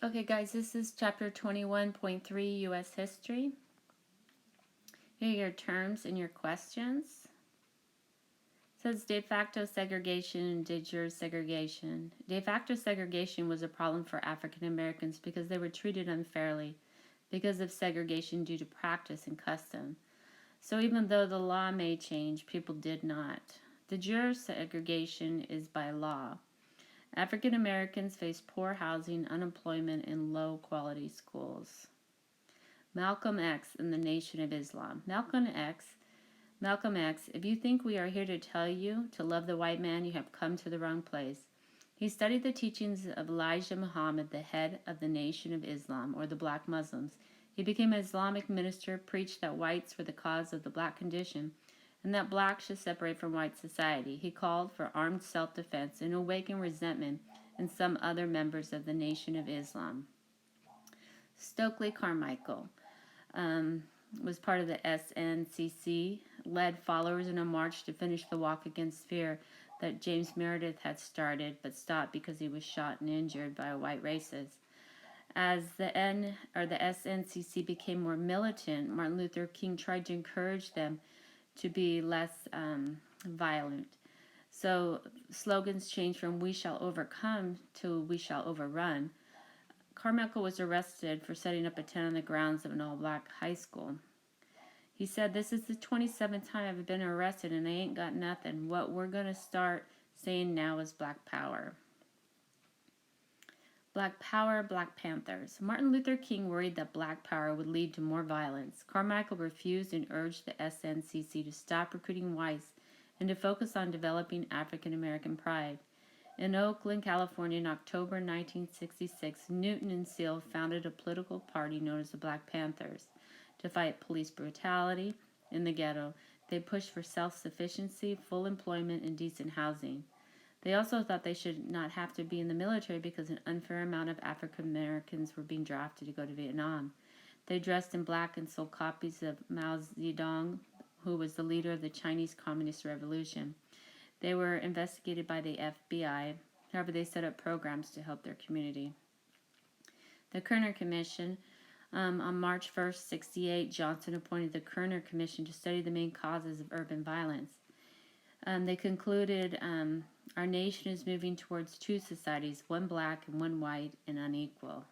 Okay, guys, this is chapter 21.3 U.S. History. Here are your terms and your questions. It says de facto segregation and de jure segregation. De facto segregation was a problem for African Americans because they were treated unfairly because of segregation due to practice and custom. So even though the law may change, people did not. De jure segregation is by law. African Americans face poor housing, unemployment, and low quality schools. Malcolm X and the Nation of Islam. Malcolm X, if you think we are here to tell you to love the white man, you have come to the wrong place. He studied the teachings of Elijah Muhammad, the head of the Nation of Islam, or the black Muslims. He became an Islamic minister, preached that whites were the cause of the black condition, and that blacks should separate from white society. He called for armed self-defense and awakened resentment in some other members of the Nation of Islam. Stokely Carmichael was part of the SNCC, led followers in a march to finish the walk against fear that James Meredith had started, but stopped because he was shot and injured by a white racist. As the SNCC became more militant, Martin Luther King tried to encourage them to be less violent. So slogans changed from "we shall overcome" to "we shall overrun." Carmichael was arrested for setting up a tent on the grounds of an all-black high school. He said, "This is the 27th time I've been arrested and I ain't got nothing. What we're going to start saying now is Black Power." Black Power, Black Panthers. Martin Luther King worried that Black Power would lead to more violence. Carmichael refused and urged the SNCC to stop recruiting whites and to focus on developing African American pride. In Oakland, California, in October 1966, Newton and Seal founded a political party known as the Black Panthers. To fight police brutality in the ghetto, they pushed for self-sufficiency, full employment, and decent housing. They also thought they should not have to be in the military because an unfair amount of African Americans were being drafted to go to Vietnam. They dressed in black and sold copies of Mao Zedong, who was the leader of the Chinese Communist Revolution. They were investigated by the FBI. However, they set up programs to help their community. The Kerner Commission. On March 1st, 1968, Johnson appointed the Kerner Commission to study the main causes of urban violence. They concluded, our nation is moving towards two societies, one black and one white, and unequal.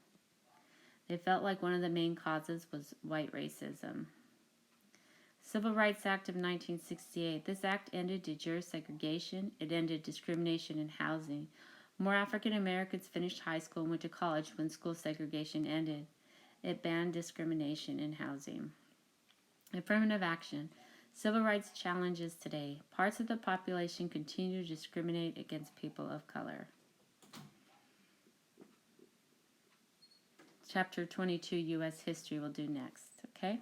They felt like one of the main causes was white racism. Civil Rights Act of 1968. This act ended de jure segregation. It ended discrimination in housing. More African Americans finished high school and went to college when school segregation ended. It banned discrimination in housing. Affirmative action. Civil rights challenges today. Parts of the population continue to discriminate against people of color. Chapter 22, U.S. History, we'll do next, okay?